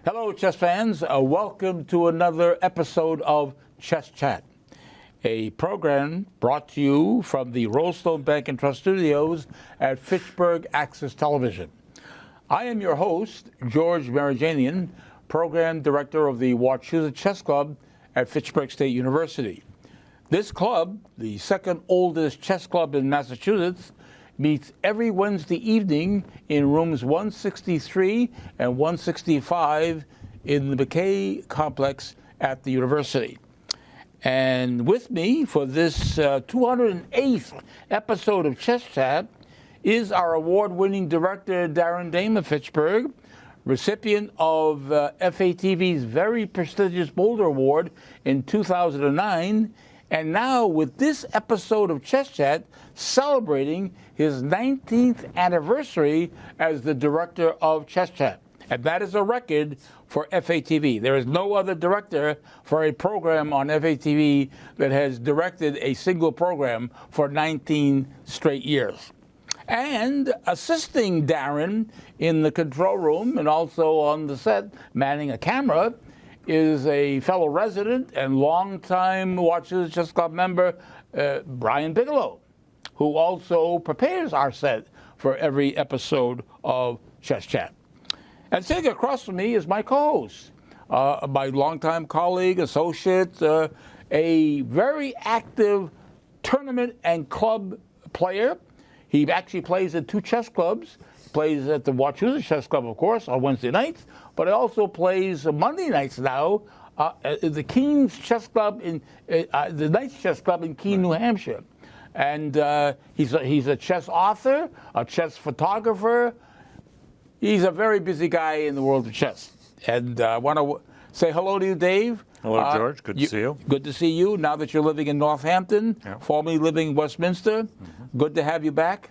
Hello, chess fans. Welcome to another episode of Chess Chat, a program brought to you from the Rollstone Bank and Trust Studios at Fitchburg Access Television. I am your host, George Marajanian, Program Director of the Wachusett Chess Club at Fitchburg State University. This club, the second oldest chess club in Massachusetts, meets every Wednesday evening in rooms 163 and 165 in the McKay complex at the university. And with me for this 208th episode of Chess Chat is our award-winning director, Darren Dame of Fitchburg, recipient of FATV's very prestigious Boulder Award in 2009, and now with this episode of Chess Chat celebrating his 19th anniversary as the director of Chess Chat. And that is a record for FATV. There is no other director for a program on FATV that has directed a single program for 19 straight years. And assisting Darren in the control room and also on the set, manning a camera, is a fellow resident and longtime Wachusett Chess Club member, Brian Bigelow, who also prepares our set for every episode of Chess Chat. And sitting across from me is my co-host, my longtime colleague, associate, a very active tournament and club player. He actually plays at two chess clubs. Plays at the Wachusett Chess Club, of course, on Wednesday nights, but he also plays Monday nights now at the Keene's Chess Club the Knights Chess Club in Keene, New Hampshire. And he's a chess author, a chess photographer. He's a very busy guy in the world of chess. And I want to say hello to you, Dave. Hello, George. Good to see you. Good to see you. Now that you're living in Northampton, formerly living in Westminster, good to have you back.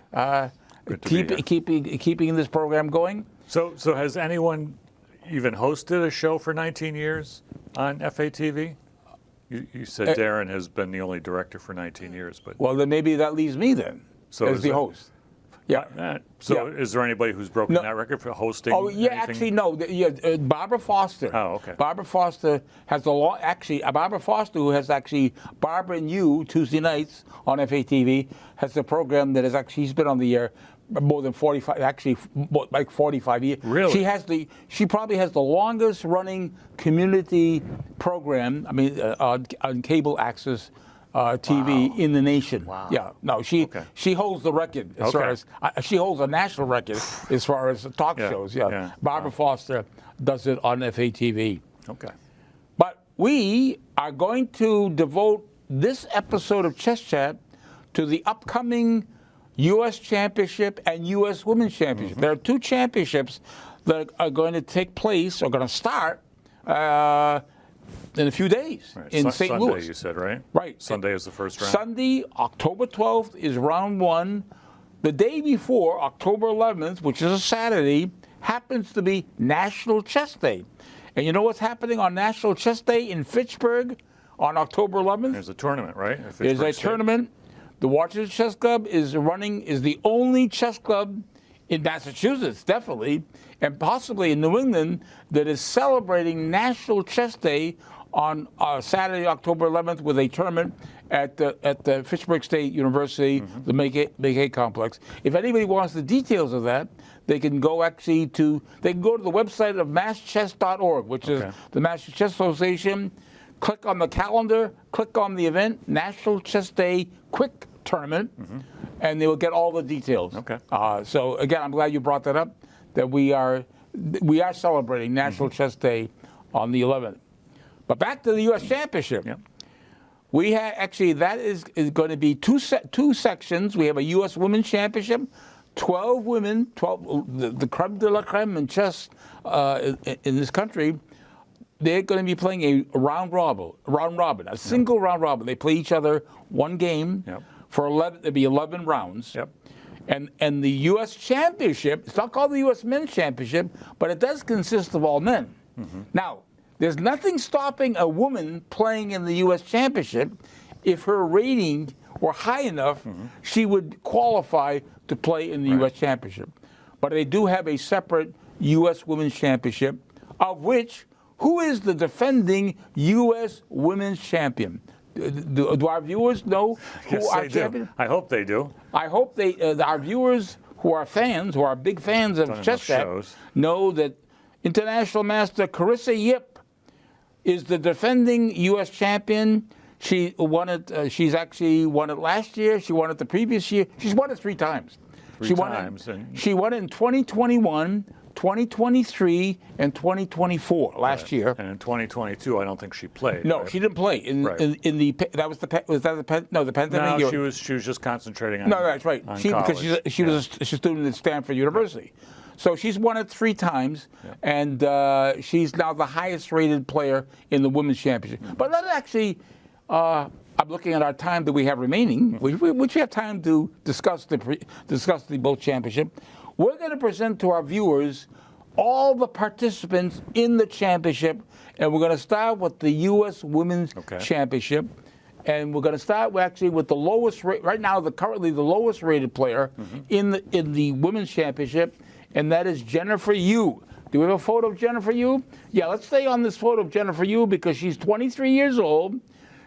Keeping this program going. So has anyone even hosted a show for 19 years on FATV? You said Darren has been the only director for 19 years, but well, then maybe that leaves me then as the host. Yeah. Is there anybody who's broken that record for hosting? Oh, yeah. anything? Actually, no. Barbara Foster. Oh, okay. Barbara Foster has Barbara Foster, who has actually Barbara and You Tuesday nights on FATV, has a program that is actually she's been on the air more than 45, actually like 45 years. Really? She probably has the longest running community program. I mean, on cable access. TV in the nation. Wow. Yeah, no, she holds the record as far as she holds a national record as far as talk shows. Yeah. Barbara Foster does it on FATV. Okay. But we are going to devote this episode of Chess Chat to the upcoming U.S. Championship and U.S. Women's Championship. There are two championships that are going to take place, or going to start in a few days in St. Louis. Sunday, you said, right? Right. Sunday is the first round. Sunday, October 12th is round one. The day before, October 11th, which is a Saturday, happens to be National Chess Day. And you know what's happening on National Chess Day in Fitchburg on October 11th? There's a tournament, right? There's a tournament. The Wachusett Chess Club is the only chess club in Massachusetts, definitely, and possibly in New England, that is celebrating National Chess Day on Saturday, October 11th, with a tournament at the Fitchburg State University, the McKay complex. If anybody wants the details of that, they can go to the website of masschess.org, which is the Mass Chess Association. Click on the calendar, click on the event, National Chess Day Quick Tournament, and they will get all the details. Okay. So again, I'm glad you brought that up, that we are celebrating National Chess Day on the 11th. But back to the U.S. Championship. Yep. We have that is going to be two sections. We have a U.S. Women's Championship, 12 women, the creme de la creme in chess in this country. They're going to be playing a round robin, a single round robin. They play each other one game for 11. There'll be 11 rounds. Yep. And the U.S. Championship, it's not called the U.S. Men's Championship, but it does consist of all men. Now, there's nothing stopping a woman playing in the U.S. Championship if her rating were high enough, she would qualify to play in the U.S. Championship. But they do have a separate U.S. Women's Championship of which, who is the defending U.S. women's champion? Do our viewers know who Yes, our they champion? do. I hope they do. I hope our viewers who are fans, who are big fans of Done Chess enough Chat, shows. know that International Master Carissa Yip is the defending U.S. champion. She won it. She's actually won it last year. She won it the previous year. She's won it 3 times. Three times. She won it in 2021, 2023, and 2024 last year. And in 2022, I don't think she played. No, right? she didn't play in Right. in the that was the pandemic year. No, she was just concentrating on. No, that's right. On Because college. she was a student at Stanford University. So she's won it 3 times, and she's now the highest-rated player in the women's championship. But let's actually, I'm looking at our time that we have remaining, which we have time to discuss the both championship. We're going to present to our viewers all the participants in the championship, and we're going to start with the U.S. Women's Championship. And we're going to start with the lowest right now, currently the lowest rated player in the women's championship, and that is Jennifer Yu. Do we have a photo of Jennifer Yu? Yeah, let's stay on this photo of Jennifer Yu because she's 23 years old.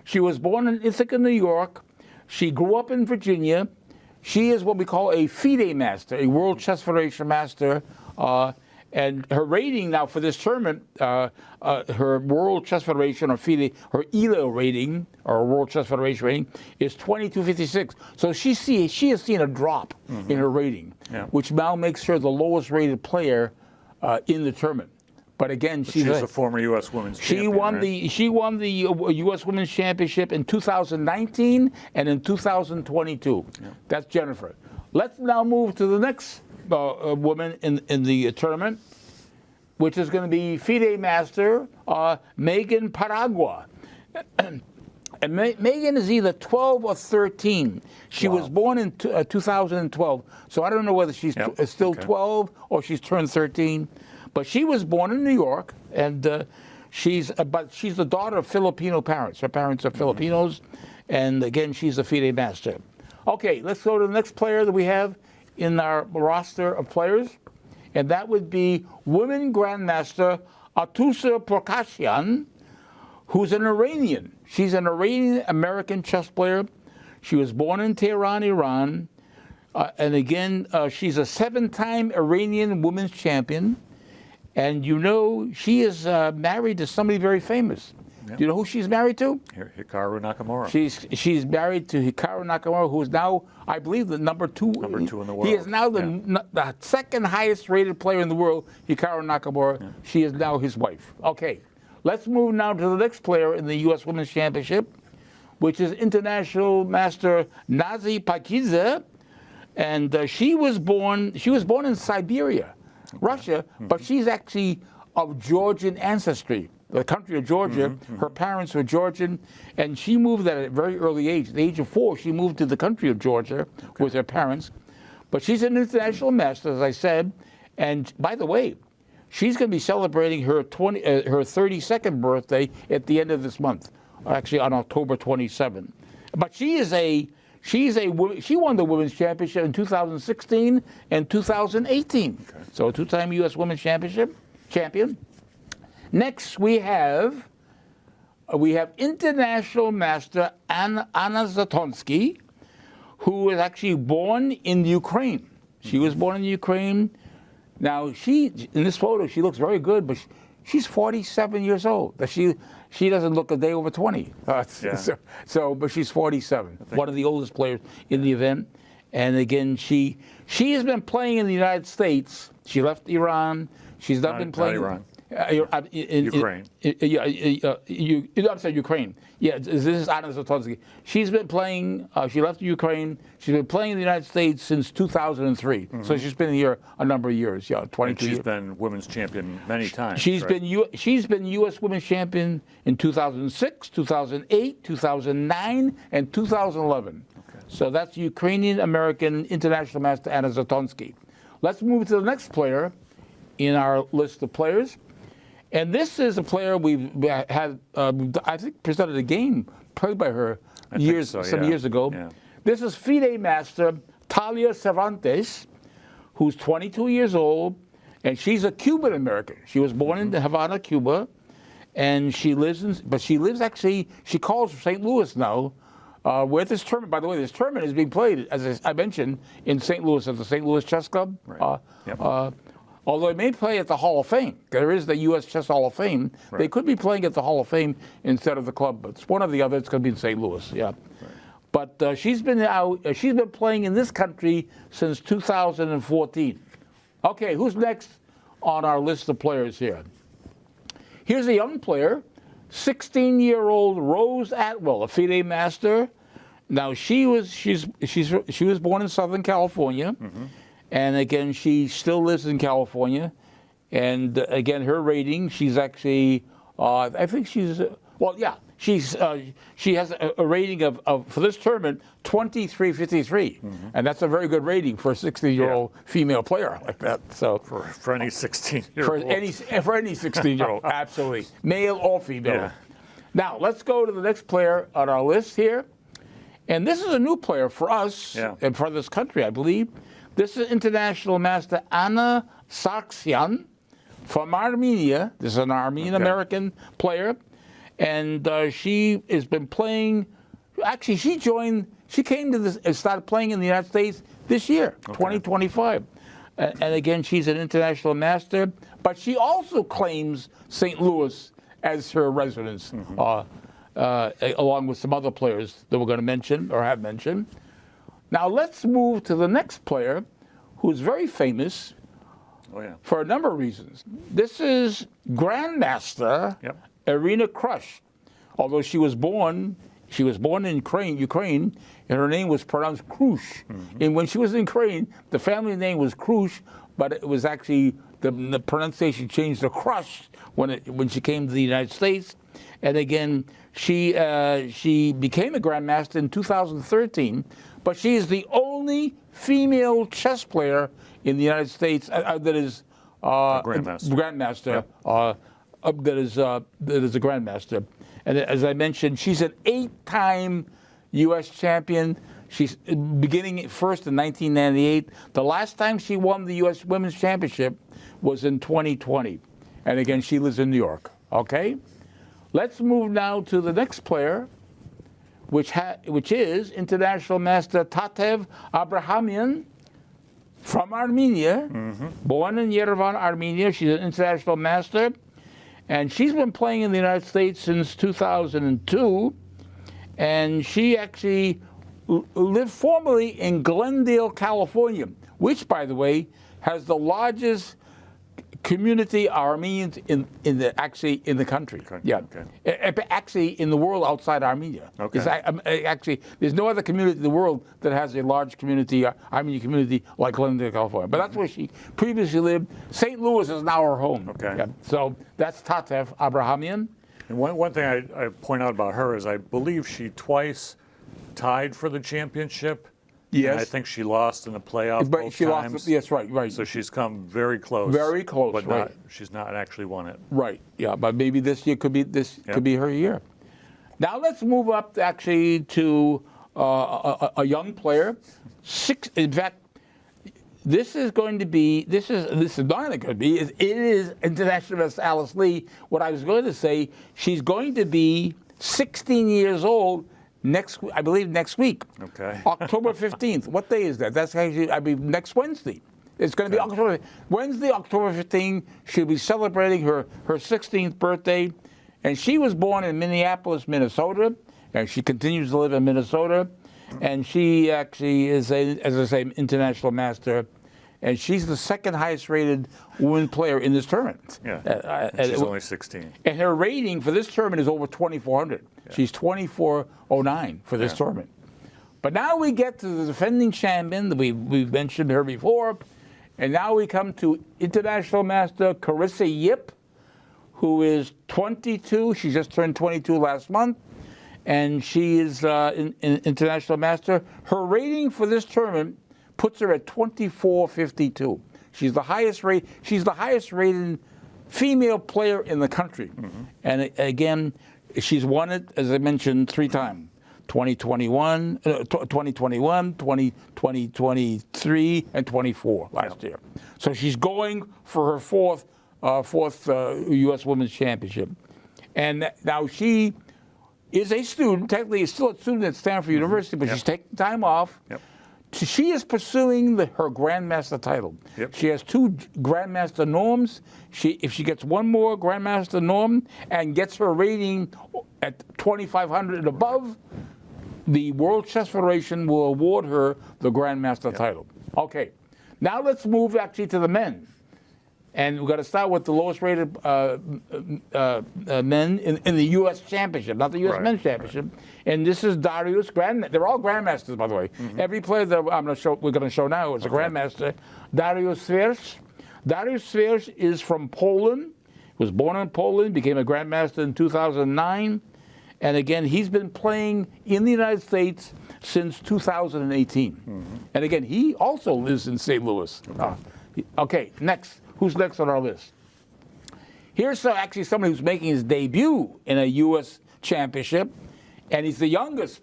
She was born in Ithaca, New York. She grew up in Virginia. She is what we call a FIDE master, a World Chess Federation master. And her rating now for this tournament, her World Chess Federation or FIDE, her ELO rating or World Chess Federation rating is 2256. So she has seen a drop in her rating, which now makes her the lowest rated player in the tournament. But again, she's a former U.S. women's champion. She won the U.S. Women's Championship in 2019 and in 2022. That's Jennifer. Let's now move to the next woman in the tournament, which is going to be FIDE master Megan Paragua. And Megan is either 12 or 13. She was born in 2012, so I don't know whether she's still 12 or she's turned 13. But she was born in New York, and she's the daughter of Filipino parents. Her parents are Filipinos, and again, she's a FIDE master. Okay, let's go to the next player that we have in our roster of players, and that would be women grandmaster Atusa Prokashyan, who's an Iranian. She's an Iranian-American chess player. She was born in Tehran, Iran, and again, she's a 7-time Iranian women's champion. And you know, she is married to somebody very famous. Do you know who she's married to? Hikaru Nakamura. She's married to Hikaru Nakamura, who is now, I believe, the number 2 in the world. He is now the second highest rated player in the world, Hikaru Nakamura. Yeah. She is now his wife. Okay, let's move now to the next player in the U.S. Women's Championship, which is International Master Nazi Pakiza, and she was born in Siberia, Russia, but she's actually of Georgian ancestry, the country of Georgia. Her parents were Georgian, and she moved at a very early age. At the age of 4, she moved to the country of Georgia with her parents. But she's an international master, as I said. And by the way, she's going to be celebrating her 32nd birthday at the end of this month, actually on October 27. But she won the women's championship in 2016 and 2018. So a 2-time U.S. women's champion. Next, we have international master Anna Zatonsky, who was actually born in Ukraine. She was born in Ukraine. Now, in this photo, she looks very good, but she's 47 years old. She doesn't look a day over 20. But she's 47, one of the oldest players in the event. And again, she has been playing in the United States. She left Iran. She's not been playing. Not Iran. Ukraine. I'm sorry, Ukraine. Yeah, this is Anna Zatonsky. She's been playing, she left Ukraine. She's been playing in the United States since 2003. So she's been here a number of years, 22 years. She's been women's champion many times. She's been U.S. women's champion in 2006, 2008, 2009, and 2011. So that's Ukrainian-American international master Anna Zatonsky. Let's move to the next player in our list of players. And this is a player we've had, I think, presented a game played by her years ago. Yeah. This is FIDE master Talia Cervantes, who's 22 years old, And she's a Cuban American. She was born in Havana, Cuba, and she lives actually, she calls St. Louis now, where this tournament, by the way, this tournament is being played, as I mentioned, in St. Louis at the St. Louis Chess Club. Right. Although it may play at the Hall of Fame. There is the U.S. Chess Hall of Fame. Right. They could be playing at the Hall of Fame instead of the club, but it's one or the other. It's going to be in St. Louis, yeah. Right. But she's been playing in this country since 2014. Okay, who's next on our list of players here? Here's a young player, 16-year-old Rose Atwell, a FIDE master. Now she was born in Southern California, and again she still lives in California. And again, her rating, she's actually, I think she's she has a rating of for this tournament 2353, and that's a very good rating for a 16-year-old female player like that. So for any 16-year-old, for any 16-year-old, absolutely, male or female. Yeah. Now let's go to the next player on our list here, and this is a new player for us and for this country, I believe. This is international master Anna Sargsyan from Armenia. This is an Armenian-American player. And she has been playing. Actually, she came to this and started playing in the United States this year, 2025. And again, she's an international master, but she also claims St. Louis as her residence, along with some other players that we're going to mention or have mentioned. Now let's move to the next player, who's very famous for a number of reasons. This is Grandmaster Irina Krush. Although she was born in Ukraine, and her name was pronounced Krush. And when she was in Ukraine, the family name was Krush, but it was actually the pronunciation changed to Krush when she came to the United States. And again, she became a grandmaster in 2013, but she is the only female chess player in the United States that is grandmaster. That is a grandmaster. And as I mentioned, she's an 8-time U.S. champion. She's beginning first in 1998. The last time she won the U.S. Women's Championship was in 2020. And again, she lives in New York. Okay? Let's move now to the next player, which is international master Tatev Abrahamian from Armenia, born in Yerevan, Armenia. She's an international master. And she's been playing in the United States since 2002, and she actually lived formerly in Glendale, California, which, by the way, has the largest community of Armenians in the country. Yeah, actually in the world outside Armenia. Actually, there's no other community in the world that has a large community, Armenian community like Glendale, California. But that's where she previously lived. St. Louis is now her home. Yeah. So that's Tatev Abrahamian. And one thing I point out about her is I believe she twice tied for the championship. Yes. And I think she lost in the playoff but both she times. Lost. Yes, right. So she's come very close. Very close, but she's not actually won it. Right. Yeah, but maybe this year could be her year. Now let's move up actually to a young player. In fact, this is not going to be. It is international Miss Alice Lee. What I was going to say, she's going to be 16 years old. I believe next week. Okay. October 15th. What day is that? That's actually, next Wednesday. It's going to be Wednesday, October 15th. She'll be celebrating her 16th birthday. And she was born in Minneapolis, Minnesota. And she continues to live in Minnesota. And she actually is, as I say, international master. And she's the second highest rated woman player in this tournament. Yeah. And she's only 16. And her rating for this tournament is over 2,400. Yeah. She's 2409 for this tournament. But now we get to the defending champion. We've mentioned her before. And now we come to international master Carissa Yip, who is 22. She just turned 22 last month. And she is an international master. Her rating for this tournament puts her at 2452. She's the highest rated female player in the country. And again, she's won it, as I mentioned, 3 times. 2021, 2023, and 24 last year. So she's going for her fourth U.S. Women's Championship. And now she is a student, technically is still a student at Stanford University, but she's taking time off. She is pursuing her Grandmaster title. She has 2 Grandmaster norms. If she gets one more Grandmaster norm and gets her rating at 2,500 and above, the World Chess Federation will award her the Grandmaster title. Okay, now let's move actually to the men. And we're going to start with the lowest rated men in the U.S. Championship, not the U.S. Men's Championship. And this is Darius they're all Grandmasters, by the way. Every player that we're going to show now is a Grandmaster. Darius Svierz. Darius Svierz is from Poland. He was born in Poland, became a Grandmaster in 2009. And again, he's been playing in the United States since 2018. And again, he also lives in St. Louis. Okay, next. Who's next on our list? Here's actually somebody who's making his debut in a U.S. championship, and he's the youngest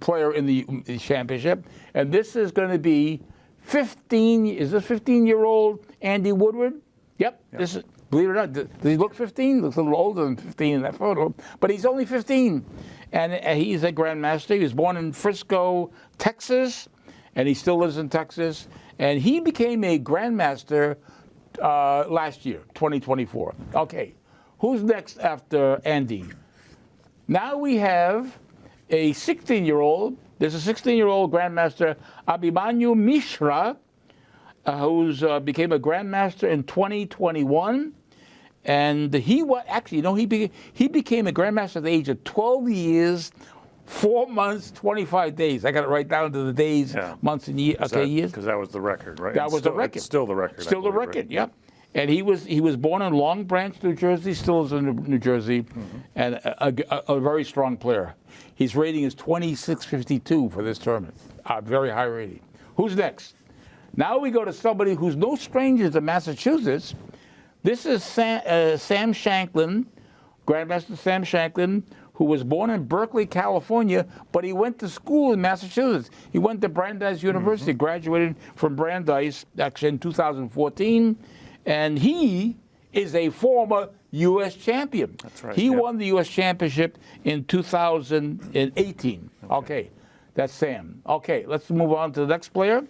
player in the championship. And this is going to be 15-year-old Andy Woodward? Yep. This is, believe it or not, does he look 15? Looks a little older than 15 in that photo, but he's only 15. And he's a Grandmaster. He was born in Frisco, Texas, and he still lives in Texas. And he became a Grandmaster last year, 2024. Okay, who's next after Andy? Now we have a 16-year-old. There's a 16-year-old Grandmaster, Abhimanyu Mishra, who's became a Grandmaster in 2021. And he became a Grandmaster at the age of 12 years, 4 months, 25 days. I got it right down to the days, months, and years. Years. Because that was the record, right? That was the record. It's still the record. Still the record. Yep. And he was born in Long Branch, New Jersey. Still is in New Jersey, and a very strong player. His rating is 2652 for this tournament. Very high rating. Who's next? Now we go to somebody who's no stranger to Massachusetts. This is Sam Shanklin, Grandmaster Sam Shanklin, who was born in Berkeley, California, but he went to school in Massachusetts. He went to Brandeis University, graduated from Brandeis actually in 2014, and he is a former U.S. champion. That's right. He won the U.S. championship in 2018. Okay, that's Sam. Okay, let's move on to the next player,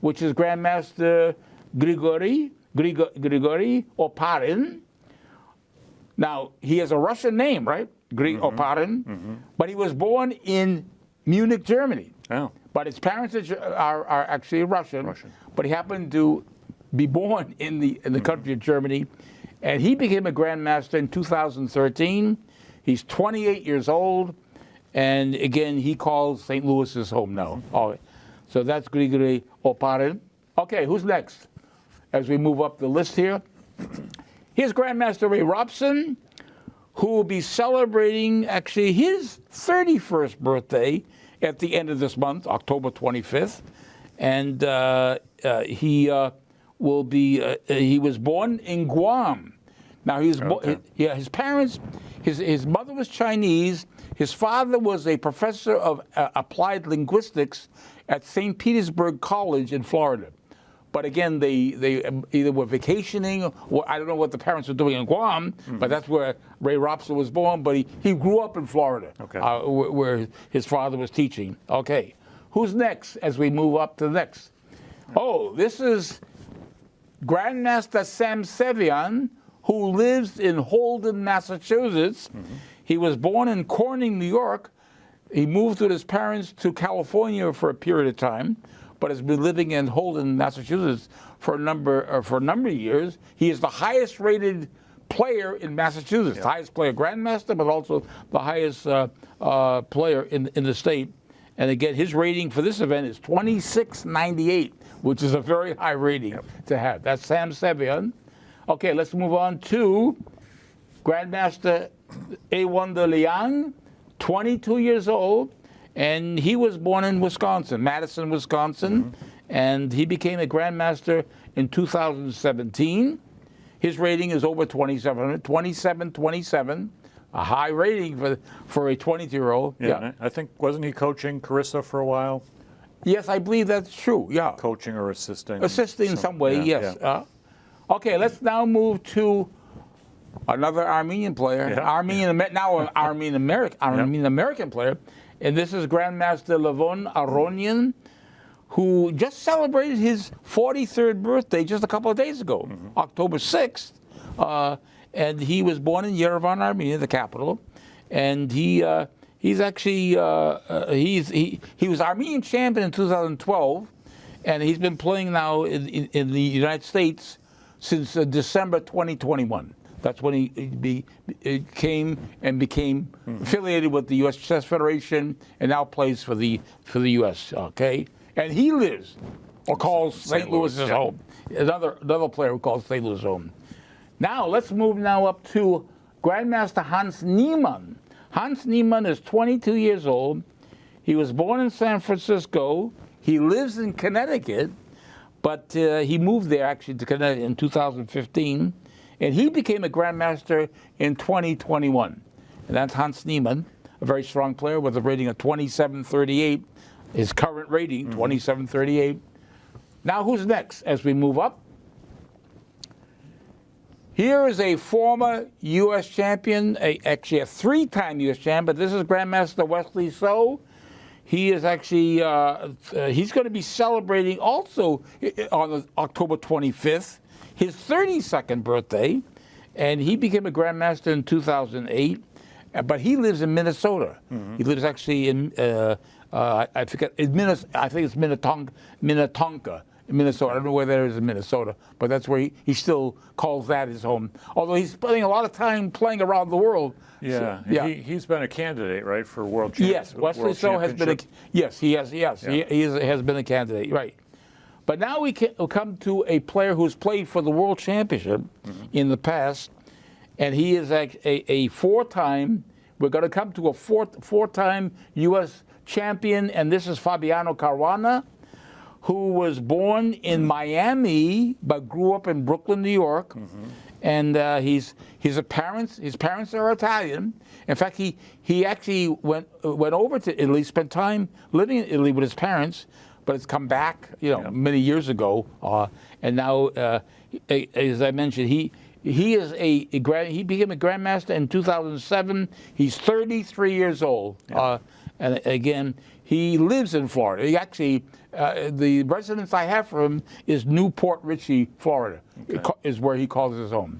which is Grandmaster Grigory Oparin. Now, he has a Russian name, right? Oparin, but he was born in Munich, Germany. Oh. But his parents are actually Russian, but he happened to be born in the country of Germany, and he became a Grandmaster in 2013. He's 28 years old, and again, he calls St. Louis his home now. So that's Grigory Oparin. Okay, who's next? As we move up the list here, here's Grandmaster Ray Robson, who will be celebrating actually his 31st birthday at the end of this month, October 25th. And he was born in Guam. Now, his parents, his mother was Chinese. His father was a professor of applied linguistics at St. Petersburg College in Florida. But again, they either were vacationing, or I don't know what the parents were doing in Guam, but that's where Ray Robson was born. But he grew up in Florida, where his father was teaching. Okay, who's next as we move up to the next? Oh, this is Grandmaster Sam Sevian, who lives in Holden, Massachusetts. He was born in Corning, New York. He moved with his parents to California for a period of time, but has been living in Holden, Massachusetts for a number of years. He is the highest rated player in Massachusetts, the highest player Grandmaster, but also the highest player in the state. And again, his rating for this event is 2698, which is a very high rating to have. That's Sam Sevian. Okay, let's move on to Grandmaster A1 Liang, 22 years old. And he was born in Wisconsin, Madison, Wisconsin, and he became a Grandmaster in 2017. His rating is over 2727, a high rating for a 22-year-old. Yeah, I think, wasn't he coaching Carissa for a while? Yes, I believe that's true. Yeah, Coaching or assisting? assisting in some way. Yes. Yeah. Okay, let's now move to another Armenian player. Yeah. Now an Armenian American player, and this is Grandmaster Levon Aronian, who just celebrated his 43rd birthday just a couple of days ago, October 6th. And he was born in Yerevan, Armenia, the capital. And he's actually he was Armenian champion in 2012, and he's been playing now in the United States since December 2021. That's when he became affiliated with the U.S. Chess Federation, and now plays for the U.S. Okay, and he lives or calls St. Louis his home. Another player who calls St. Louis home. Now let's move up to Grandmaster Hans Niemann. Hans Niemann is 22 years old. He was born in San Francisco. He lives in Connecticut, but he moved there actually to Connecticut in 2015, and he became a Grandmaster in 2021. And that's Hans Niemann, a very strong player with a rating of 2738. His current rating, 2738. Now who's next as we move up? Here is a former U.S. champion, actually a 3-time U.S. champion, but this is Grandmaster Wesley So. He is actually, he's going to be celebrating also on October 25th, his 32nd birthday, and he became a Grandmaster in 2008, but he lives in Minnesota. He lives actually in, I think it's Minnetonka. Minnesota. I don't know where that is in Minnesota, but that's where he still calls that his home. Although he's spending a lot of time playing around the world. Yeah, so, he's been a candidate, right, for world championship. Yes, Wesley So has been he has been a candidate, right. But now we'll come to a player who's played for the World Championship in the past, and he is a 4-time. We're going to come to a four-time U.S. champion, and this is Fabiano Caruana, who was born in Miami but grew up in Brooklyn, New York, and his parents are Italian. In fact, he actually went over to Italy, spent time living in Italy with his parents, but has come back, many years ago, and now, as I mentioned, he became a Grandmaster in 2007. He's 33 years old, and again, he lives in Florida. He actually, the residence I have for him is Newport Richey, Florida, is where he calls his home.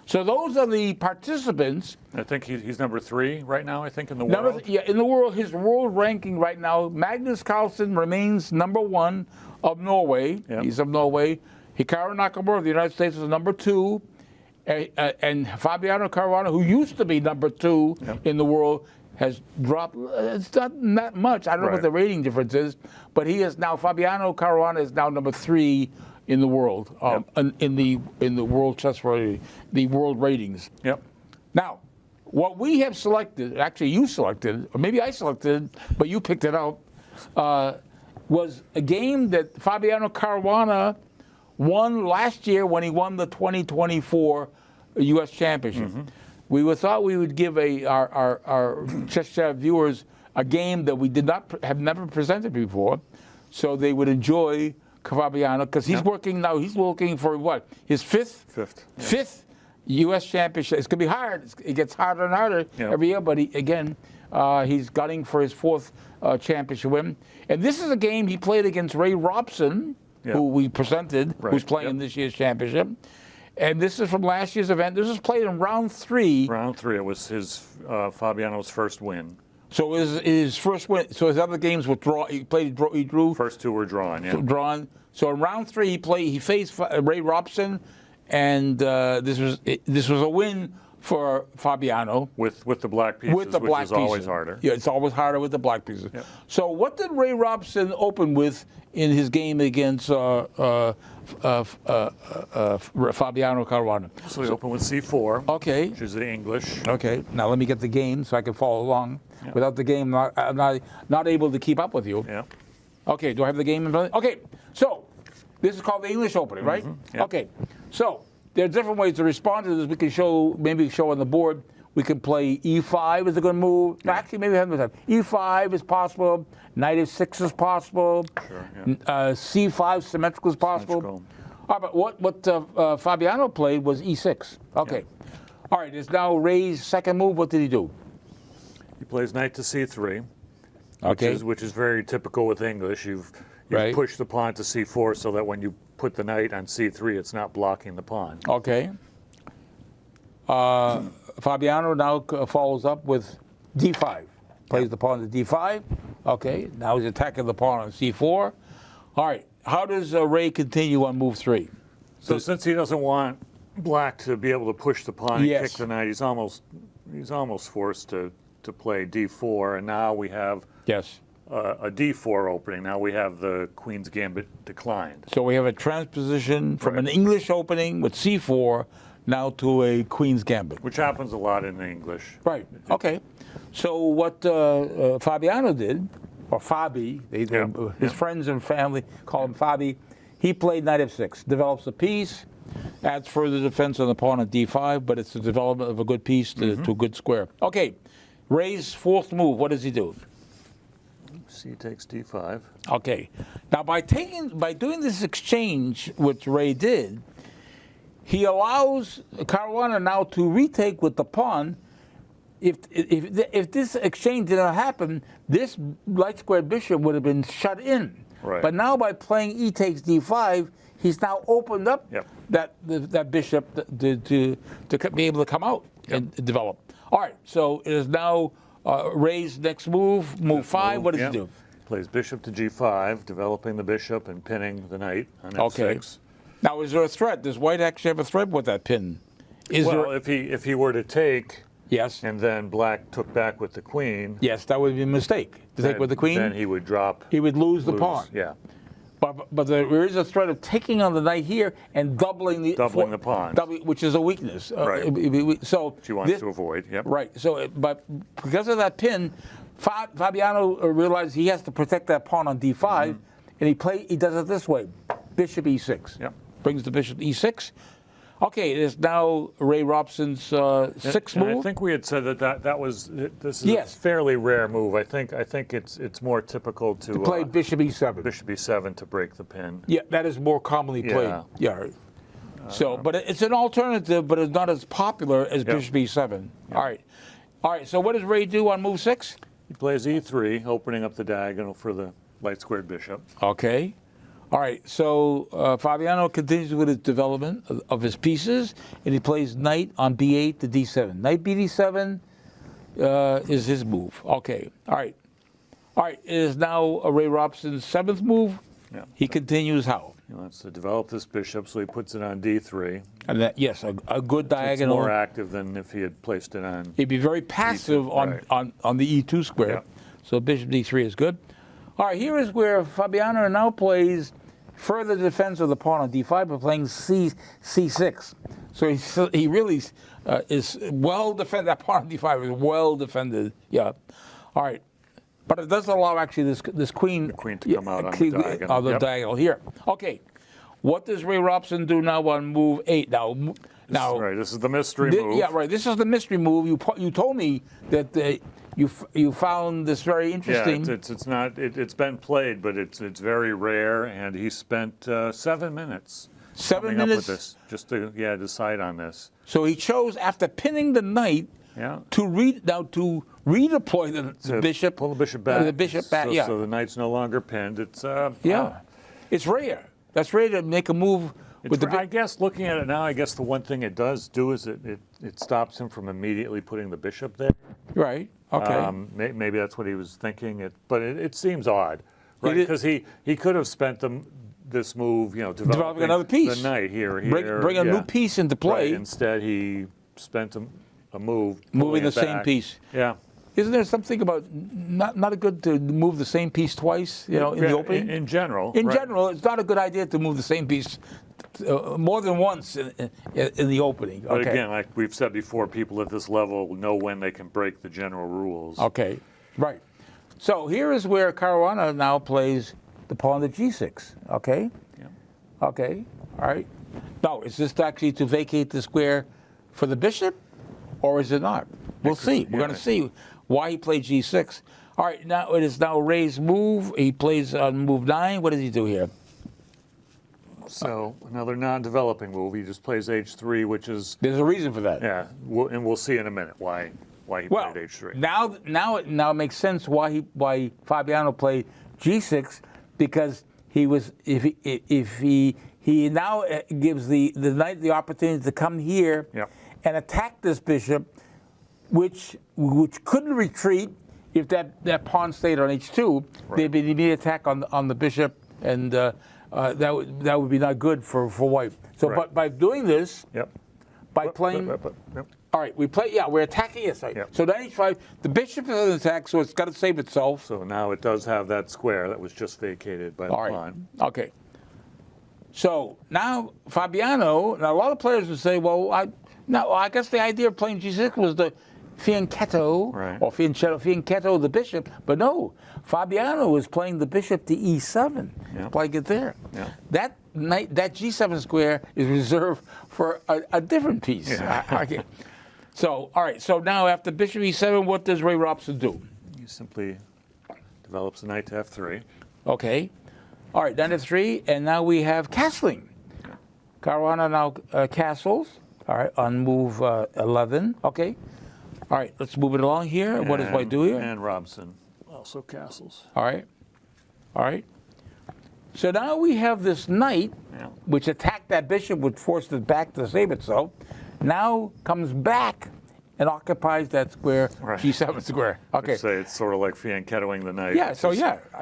So those are the participants. I think he's number 3 right now, I think, in the world. In the world, his world ranking right now, Magnus Carlsen remains number 1 of Norway. Yep. He's of Norway. Hikaru Nakamura of the United States is number 2. And Fabiano Caruana, who used to be number 2 in the world, has dropped. It's not that much. I don't know what the rating difference is, but he is now. Fabiano Caruana is now number 3 in the world, in the World Chess World, the world ratings. Yep. Now, what we have selected, actually you selected, or maybe I selected, but you picked it out, was a game that Fabiano Caruana won last year when he won the 2024 U.S. Championship. We thought we would give our Chess Chat viewers a game that we have never presented before, so they would enjoy Fabiano, because he's working now. He's looking for what, his fifth U.S. championship. It's going to be hard. It gets harder and harder every year. But he's gunning for his 4th championship win. And this is a game he played against Ray Robson, who we presented, who's playing in this year's championship. And this is from last year's event. This was played in round 3. Round 3. It was Fabiano's first win. So his first win. So his other games were draw. He drew. First 2 were drawn. Yeah. Drawn. So in round 3, he faced Ray Robson, and this was a win for Fabiano with the black pieces, which is always harder. Yeah, it's always harder with the black pieces. Yep. So what did Ray Robson open with in his game against Fabiano Caruana? So he opened with C4. Okay. Which is the English. Okay. Now let me get the game so I can follow along. Yeah. Without the game, I'm not able to keep up with you. Yeah. Okay. Do I have the game in front of me? Okay. So this is called the English opening, right? Yep. Okay. So there are different ways to respond to this. We can maybe show on the board. We can play e5 is a good move. No, actually, maybe we haven't done e5 is possible. Knight f6 is possible. Sure, yeah. C5 symmetrical is possible. Symmetrical. All right, but what Fabiano played was e6. Okay. Yeah. All right, it's now Ray's second move. What did he do? He plays knight to c3, Okay. which is very typical with English. You've Right. pushed the pawn to c4 so that when you put the knight on c3, it's not blocking the pawn. Okay. Fabiano now follows up with d5. Plays the pawn to d5. Okay. Now he's attacking the pawn on c4. All right. How does Ray continue on move 3? So since he doesn't want black to be able to push the pawn and Yes. kick the knight, he's almost forced to play d4, and now we have Yes. a d4 opening. Now we have the queen's gambit declined. So we have a transposition from Right. an English opening with c4 now to a queen's gambit. Which happens a lot in English. Right. Okay. So what Fabiano did, or Fabi, his friends and family call him Fabi, he played knight f6, develops a piece, adds further defense on the pawn at d5, but it's the development of a good piece to a good square. Okay. Ray's fourth move, what does he do? C takes d5. Okay. Now by doing this exchange, which Ray did, he allows Caruana now to retake with the pawn. If this exchange did not happen, this light squared bishop would have been shut in. Right. But now by playing e takes d5, he's now opened up that bishop to be able to come out and develop. All right, so it is now Ray's next move, move 5. What does he do? Plays bishop to g5, developing the bishop and pinning the knight on f6. Okay. Now, is there a threat? Does White actually have a threat with that pin? Well, if he were to take, yes, and then black took back with the queen, yes, that would be a mistake to take with the queen. Then he would drop. He would lose the pawn. Yeah. But there is a threat of taking on the knight here and doubling the pawn, which is a weakness. Right. So she wants to avoid. Yep. Right. So, but because of that pin, Fabiano realized he has to protect that pawn on d5, and he does it this way: bishop e6. Yep. Brings the bishop to e6. Okay, it is now Ray Robson's sixth move. I think we had said this is Yes. a fairly rare move. I think it's more typical to Play bishop e7. bishop e7 to break the pin. Yeah, that is more commonly played. Yeah. So, but it's an alternative, but it's not as popular as bishop e7. All right. All right, so what does Ray do on move 6? He plays e3, opening up the diagonal for the light squared bishop. Okay. All right, so Fabiano continues with his development of his pieces, and he plays knight on b8 to d7. Knight bd7 is his move. Okay, all right. All right, it is now Ray Robson's 7th move. Yeah. He continues how? He wants to develop this bishop, so he puts it on d3. And that, yes, a good It's diagonal. more active than if he had placed it on. He'd be very passive D2, on the e2 square. Yeah. So bishop d3 is good. All right, here is where Fabiano now plays further defense of the pawn on d5 by playing c6. So he really is well defended. That pawn on d5 is well defended. Yeah. All right. But it does allow actually this queen, The queen to come out on the diagonal. on the diagonal here. Okay. What does Ray Robson do now on move 8? Now, Right, this is the mystery move. yeah, right. This is the mystery move. You told me that you found this very interesting. Yeah, it's not. It's been played, but it's very rare. And he spent 7 minutes. 7 coming minutes. up with this, just to decide on this. So he chose after pinning the knight to redeploy the bishop. Pull the bishop back. The bishop back. So the knight's no longer pinned. It's It's rare. That's rare to make a move with the. I guess looking at it now, I guess the one thing it does do is it stops him from immediately putting the bishop there. Right. Okay. Maybe that's what he was thinking. But it seems odd, right? Because he could have spent this move, developing another piece. The knight here. Bring a new piece into play. Right. Instead, he spent a move moving the it same back. piece. Yeah. Isn't there something about not good to move the same piece twice? In the opening. In general. In general, it's not a good idea to move the same piece more than once in the opening. But Okay. again, like we've said before, people at this level know when they can break the general rules. Okay, right. So here is where Caruana now plays the pawn to g6. Okay. Yeah. Okay. All right. Now, is this actually to vacate the square for the bishop, or is it not? We'll see. We're going to see why he played G6. All right, now it is now Ray's move. He plays on move 9. What does he do here? So another non-developing move. He just plays H3, which is... There's a reason for that. Yeah, and we'll see in a minute why he played H3. Now it makes sense why Fabiano played G6, because he was if he now gives the knight the opportunity to come here and attack this bishop, which couldn't retreat if that pawn stayed on H2. There'd be an immediate attack on the bishop, and that would be not good for white. So, but by doing this, by playing. All right, we're attacking it. So knight H5, the bishop is on attack, so it's got to save itself. So now it does have that square that was just vacated by the pawn. Okay. So now Fabiano, now a lot of players would say, well, I guess the idea of playing G6 was the fianchetto, or fianchetto the bishop, but no, Fabiano is playing the bishop to E7, playing it there. That G7 square is reserved for a different piece. Okay. So, all right, so now after bishop E7, what does Ray Robson do? He simply develops the knight to F3. Okay. All right, knight F3, and now we have castling. Caruana now castles, all right, on move 11. Okay. All right, let's move it along here. And what does white do here? And Robson also castles. All right. All right. So now we have this knight, which attacked that bishop, which forced it back to save itself, now comes back and occupies that square, G7 square. Okay. I'd say it's sort of like fianchettoing the knight. Yeah,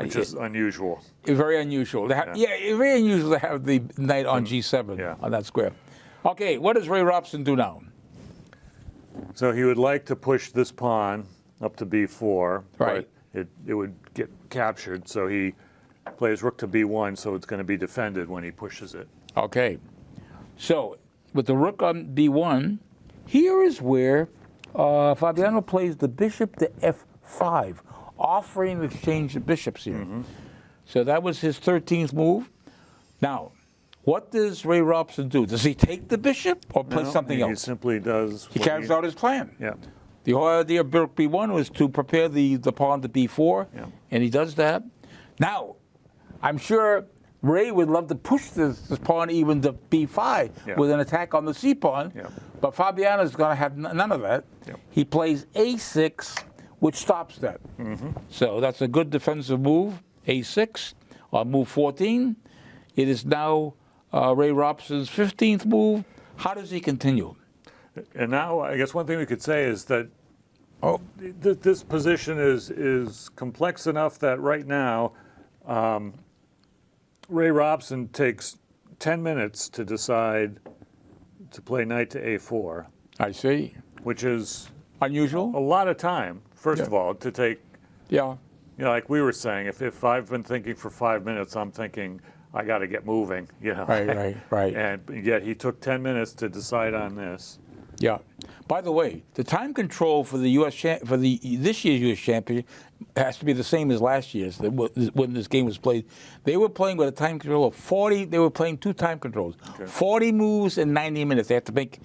which is unusual. Very unusual. Very unusual to have the knight on G7 on that square. Okay, what does Ray Robson do now? So he would like to push this pawn up to B4, but it would get captured, so he plays rook to B1, so it's going to be defended when he pushes it. Okay. So with the rook on B1, here is where Fabiano plays the bishop to F5, offering to exchange the bishops here. So that was his 13th move. Now, what does Ray Robson do? Does he take the bishop or play something else? He simply does. He carries out his plan. Yeah. The whole idea of rook B1 was to prepare the pawn to B4, and he does that. Now, I'm sure Ray would love to push this pawn even to B5 with an attack on the C pawn, but Fabiano's going to have none of that. He plays A6, which stops that. So that's a good defensive move, A6 on move 14. It is now Ray Robson's 15th move. How does he continue? And now, I guess one thing we could say is that this position is complex enough that right now, Ray Robson takes 10 minutes to decide to play knight to A4. I see. Which is unusual. A lot of time, first of all, to take. Like we were saying, if I've been thinking for 5 minutes, I'm thinking, I got to get moving, Right. And yet he took 10 minutes to decide on this. Yeah. By the way, the time control for the this year's U.S. Championship has to be the same as last year's when this game was played. They were playing with a time control of 40. They were playing 2 time controls, 40 moves in 90 minutes. They have to make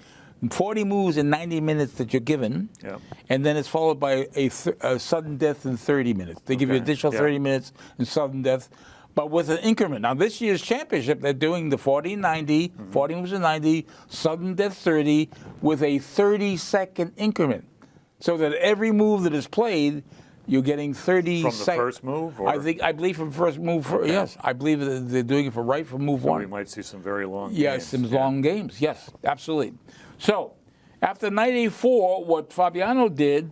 40 moves in 90 minutes that you're given, and then it's followed by a sudden death in 30 minutes. They give you additional 30 minutes in sudden death, but with an increment. Now, this year's championship, they're doing the 40-90, 40 moves in 90, sudden death 30, with a 30-second increment, so that every move that is played, you're getting 30 seconds. From the first move? Or? I believe from first move. Yes, I believe that they're doing it from move 1. We might see some very long games. Yes, some long games. Yes, absolutely. So, after knight A4, what Fabiano did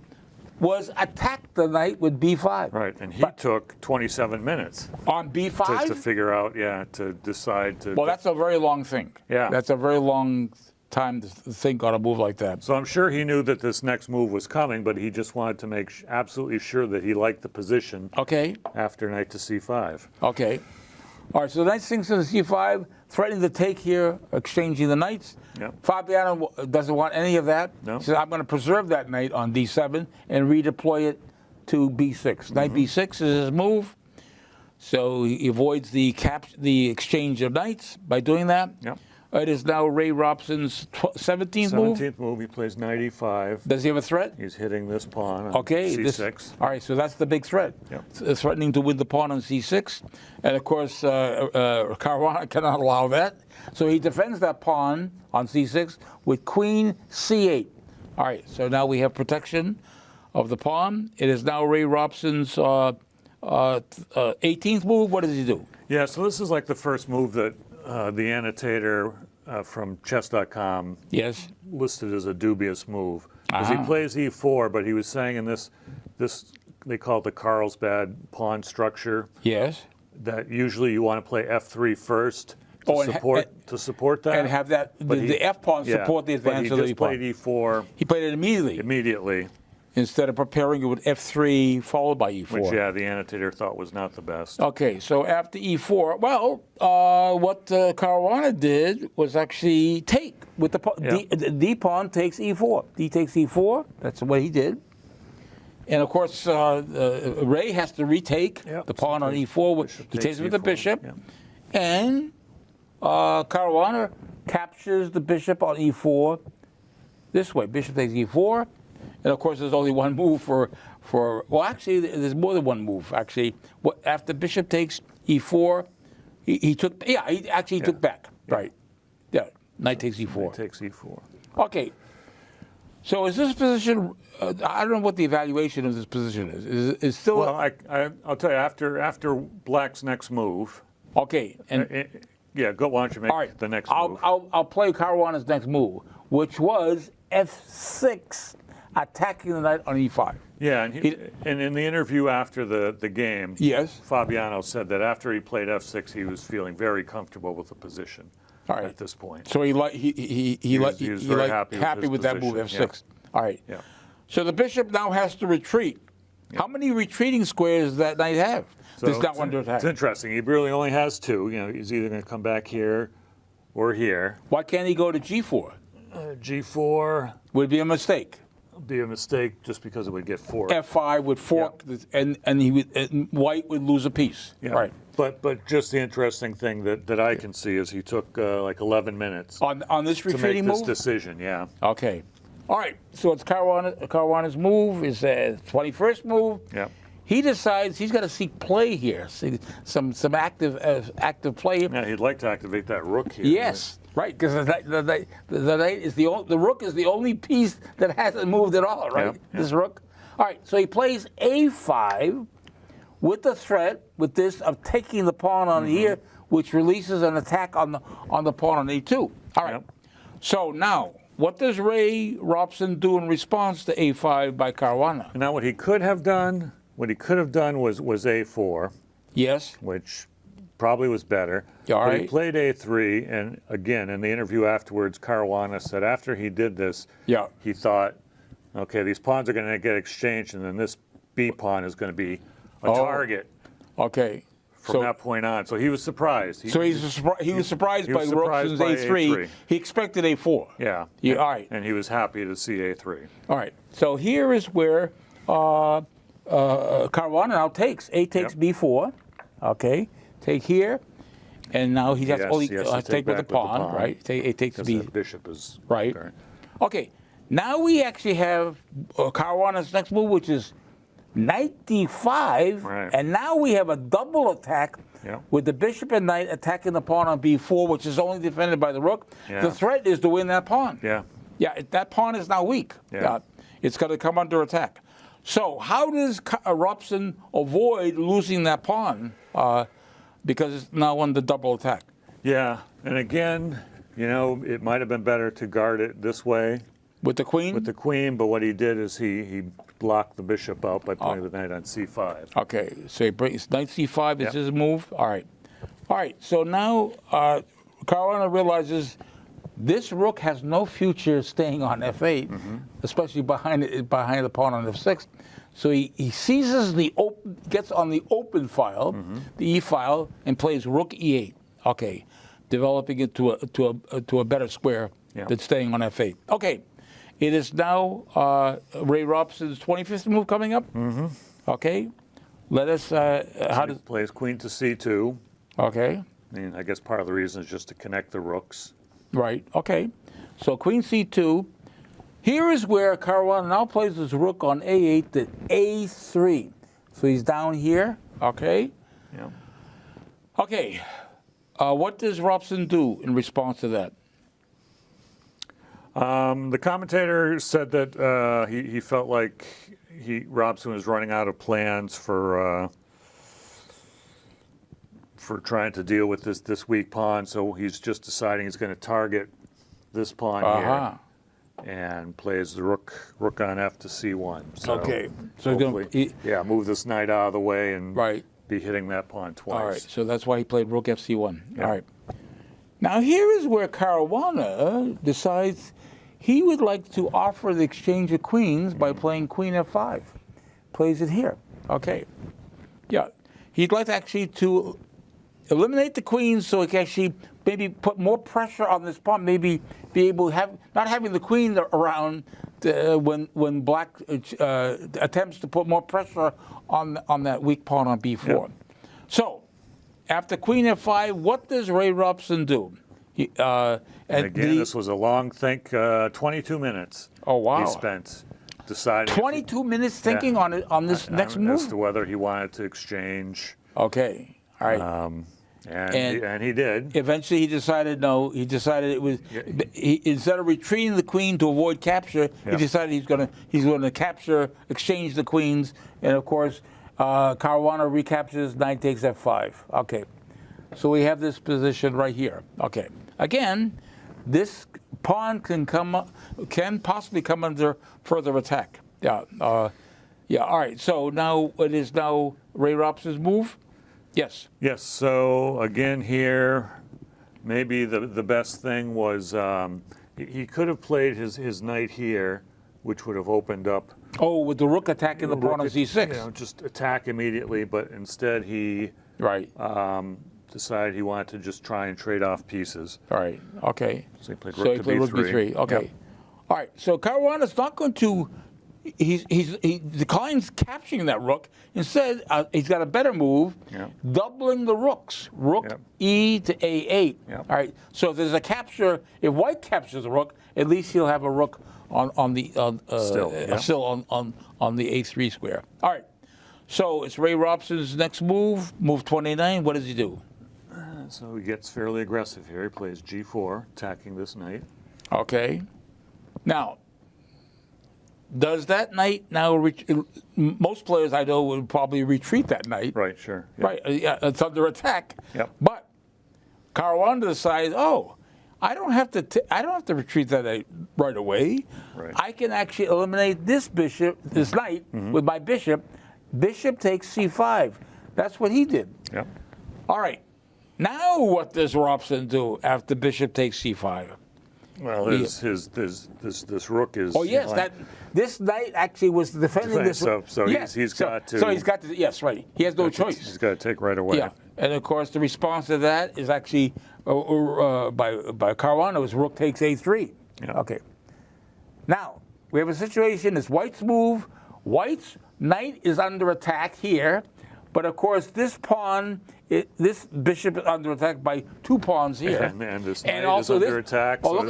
was attack the knight with B5. Right, and he took 27 minutes. On B5? To figure out, to decide to... Well, that's a very long thing. Yeah. That's a very long time to think on a move like that. So I'm sure he knew that this next move was coming, but he just wanted to make absolutely sure that he liked the position after knight to C5. Okay. All right, so knight sinks to C5, threatening to take here, exchanging the knights. Fabiano doesn't want any of that. No. He says, I'm going to preserve that knight on D7 and redeploy it to B6. Knight B6 is his move. So he avoids the exchange of knights by doing that. It is now Ray Robson's 17th move. 17th move. He plays knight e5. Does he have a threat? He's hitting this pawn on Okay. c6. All right, so that's the big threat. Yep. It's threatening to win the pawn on c6. And, of course, Caruana cannot allow that. So he defends that pawn on c6 with queen c8. All right, so now we have protection of the pawn. It is now Ray Robson's 18th move. What does he do? Yeah, so this is like the first move that the annotator from chess.com Yes. listed as a dubious move. Because he plays e4, but he was saying in this they call it the Carlsbad pawn structure, Yes. that usually you want to play f3 first to, Oh, and support that. And have that the F pawn support the advance but of he the just pawn. played e4 He played it immediately, instead of preparing it with f3 followed by e4. which, yeah, the annotator thought was not the best. Okay, so after e4, well, what Caruana did was actually take with the pawn. D pawn takes e4. D takes e4. That's what he did. And of course, Ray has to retake the pawn on e4. He takes it with the bishop, and Caruana captures the bishop on e4 this way. Bishop takes e4. And of course, there's only one move for well, actually, there's more than one move. Actually, after bishop takes e4, he took, he actually took back. Right. Yeah, knight takes e4. Knight takes e4. Okay. So is this position, I don't know what the evaluation of this position is. Is still. Well, I'll tell you, after Black's next move. Okay. And yeah, why don't you make the next move? I'll play Caruana's next move, which was f6. Attacking the knight on e5. Yeah, and in the interview after the game, yes, Fabiano said that after he played f6, he was feeling very comfortable with the position at this point. So he was very happy with that move, f6. Yeah. All right. Yeah. So the bishop now has to retreat. Yeah. How many retreating squares does that knight have? So There's not one to attack. It's interesting. He really only has two. You know, he's either going to come back here or here. Why can't he go to g4? G4 would be a mistake. Be a mistake just because it would get forked. F5 would fork, and white would lose a piece. Yeah. Right. But just the interesting thing that I can see is he took like 11 minutes on this retreating to make move? this decision. Yeah. Okay. All right. So it's Caruana's move. His 21st move. Yeah. He decides he's got to seek play here, see some active play. Yeah, he'd like to activate that rook here. Yes. Right, because the rook is the only piece that hasn't moved at all, right? Yeah. This rook. All right, so he plays a5 with the threat with this of taking the pawn on here, which releases an attack on the pawn on e2. All right. So now, what does Ray Robson do in response to a5 by Caruana? Now, what he could have done was a4. Yes. Which probably was better. But he played a3, and again, in the interview afterwards, Caruana said after he did this, he thought, okay, these pawns are going to get exchanged, and then this b pawn is going to be a target. Okay. From that point on, so he was surprised. He was surprised by Robson's a3. He expected a4. Yeah. All right. And he was happy to see a3. All right. So here is where Caruana now takes. A takes b4. Okay. Take here, and now he has to take with the pawn, right? A takes b. The bishop is right. Okay. Now we actually have Caruana's next move, which is knight d5, and now we have a double attack with the bishop and knight attacking the pawn on b4, which is only defended by the rook. The threat is to win that pawn. That pawn is now weak. It's going to come under attack. So how does Robson avoid losing that pawn? Because it's now under double attack. Yeah, and again, you know, it might have been better to guard it this way. With the queen? With the queen, but what he did is he blocked the bishop out by putting the knight on c5. Okay, so he brings knight c5 is his move? All right. All right, so now Caruana realizes this rook has no future staying on f8, especially behind the pawn on f6. So he seizes gets on the open file, the e file, and plays rook e8. Okay, developing it to a better square that's staying on f8. Okay, it is now Ray Robson's 25th move coming up. Okay, let us. He plays queen to c2. Okay. I mean, I guess part of the reason is just to connect the rooks. Right. Okay. So queen c2. Here is where Caruana now plays his rook on a8 to a3. So he's down here. Okay. Yeah. Okay. What does Robson do in response to that? The commentator said that he felt like Robson was running out of plans for trying to deal with this weak pawn, so he's just deciding he's going to target this pawn here and plays the rook on f to c1. So okay, so move this knight out of the way and be hitting that pawn twice. All right, so that's why he played rook fc1. All right. Now here is where Caruana decides he would like to offer the exchange of queens by playing queen f5. Plays it here. Okay. Yeah. He'd like actually to eliminate the queens so he can actually maybe put more pressure on this pawn, maybe be able to have, not having the queen around when black attempts to put more pressure on that weak pawn on b4. Yep. So, after queen f5, what does Ray Robson do? And again, this was a long think, 22 minutes. Oh, wow. He spent deciding. 22 minutes thinking on this next move? As to whether he wanted to exchange. Okay, all right. And he did. Eventually he decided no. He decided it was, instead of retreating the queen to avoid capture, he decided he's going to capture, exchange the queens, and of course, Caruana recaptures, knight takes f5. Okay. So we have this position right here. Okay. Again, this pawn can possibly come under further attack. Yeah. All right. So now it is now Ray Robson's move. Yes. Yes. So again here, maybe the best thing was he could have played his knight here, which would have opened up. Oh, with the rook attacking the pawn on c6. You know, just attack immediately, but instead he decided he wanted to just try and trade off pieces. All right. Okay. So he played rook to b3. Okay. Yep. All right. So Caruana's not going to. He declines capturing that rook. Instead, he's got a better move, doubling the rooks. Rook e to a8. All right. So if there's a capture, if white captures the rook, at least he'll have a rook on the still on the a3 square. All right. So it's Ray Robson's next move, move 29. What does he do? So he gets fairly aggressive here. He plays g4, attacking this knight. Okay. Now, does that knight now, most players I know would probably retreat that knight. Right, sure. Yep. Right, it's under attack. Yep. But Caruana decides, I don't have to retreat that knight right away. Right. I can actually eliminate this knight with my bishop. Bishop takes c5. That's what he did. Yep. All right. Now what does Robson do after bishop takes c5? Well, this rook is. Oh yes, this knight actually was defending this. So he's got to. So he's got to. Yes, right. He has no choice. He's got to take right away. Yeah, and of course the response to that is actually by Caruana was rook takes a3. Yeah. Okay. Now we have a situation. It's White's move. White's knight is under attack here, but of course this pawn. This bishop is under attack by two pawns here, and this knight is under attack. So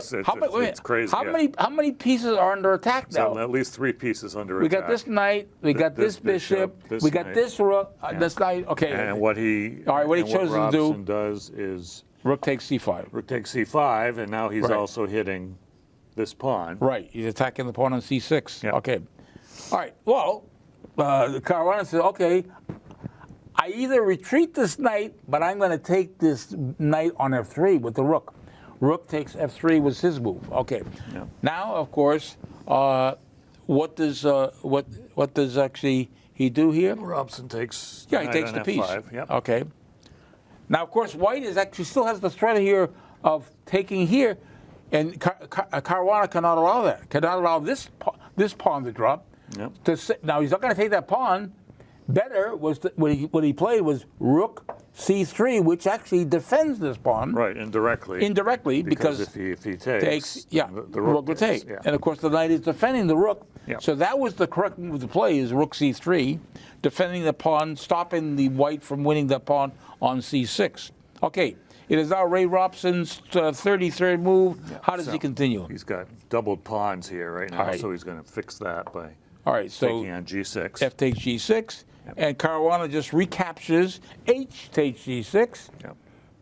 it's crazy. How many pieces are under attack now? So at least 3 pieces under attack. We got this knight. We got this bishop. We got this rook. This knight. Okay. And what he chose to do does is rook takes c5. Rook takes c5, and now he's also hitting this pawn. Right. He's attacking the pawn on c6. Yeah. Okay. All right. Well, Caruana says, okay. I either retreat this knight, but I'm going to take this knight on f3 with the rook. Rook takes f3 was his move. Okay. Yeah. Now, of course, what does actually he do here? Robson takes. He takes the piece. F5. Yep. Okay. Now, of course, White is actually still has the threat here of taking here, and Caruana cannot allow that. Cannot allow this pawn to drop. Yep. Now he's not going to take that pawn. Better was what he played was rook c3, which actually defends this pawn. Right, indirectly. Indirectly, because if he takes, the rook will take. Yeah. And of course, the knight is defending the rook. Yeah. So that was the correct move to play: is rook c3, defending the pawn, stopping the white from winning the pawn on c6. Okay. It is now Ray Robson's 33rd move. How does he continue? He's got doubled pawns here right now, Right. so he's going to fix that by All right, so taking on G6. F takes G6, and Caruana just recaptures H takes G6. Yep.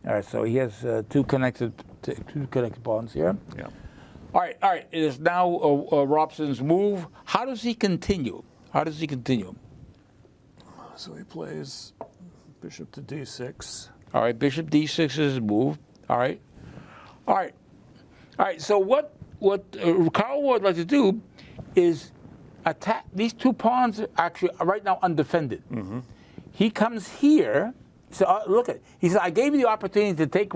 All right, so he has two connected pawns here. Yep. All right. It is now Robson's move. How does he continue? So he plays bishop to D6. All right, bishop D6 is his move. All right. So what Carl would like to do is attack. These two pawns are actually right now undefended. Mm-hmm. He comes here. So look at it. He said, I gave you the opportunity to take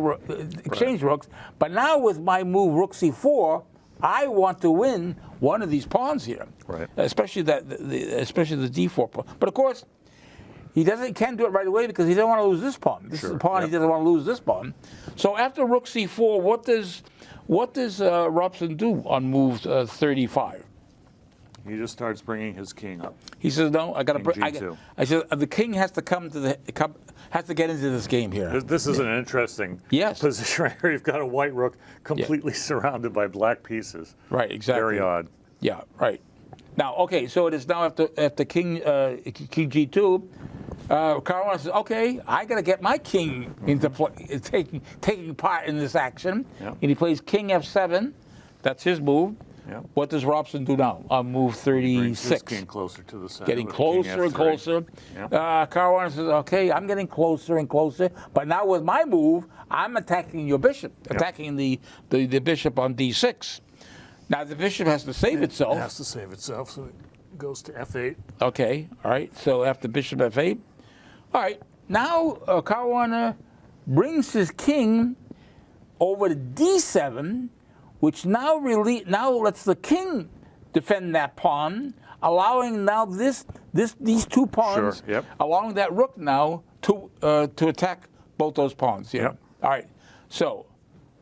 exchange rooks, but now with my move rook c4, I want to win one of these pawns here, right? Especially the d4 pawn. But of course, he can't do it right away because he doesn't want to lose this pawn. This is the pawn. He doesn't want to lose this pawn. So after rook c4, what does Robson do on move 35? He just starts bringing his king up. He says, "No, I got to bring." I said, "The king has to has to get into this game here." This is an interesting position right here. You've got a white rook completely surrounded by black pieces. Right, exactly. Very odd. Yeah, right. Now, okay, so it is now after king g2. Caruana says, "Okay, I got to get my king into play, taking part in this action." Yep. And he plays king f7. That's his move. Yep. What does Robson do now on move 36? His king closer to the center. Getting closer and closer. Yep. Caruana says, okay, I'm getting closer and closer, but now with my move, I'm attacking your bishop, attacking the bishop on d6. Now the bishop has to save itself. It has to save itself, so it goes to f8. Okay, all right, so after bishop f8. All right, now Caruana brings his king over to d7, which now lets the king defend that pawn, allowing now these two pawns, allowing that rook now to attack both those pawns. Yeah. Yep. All right. So,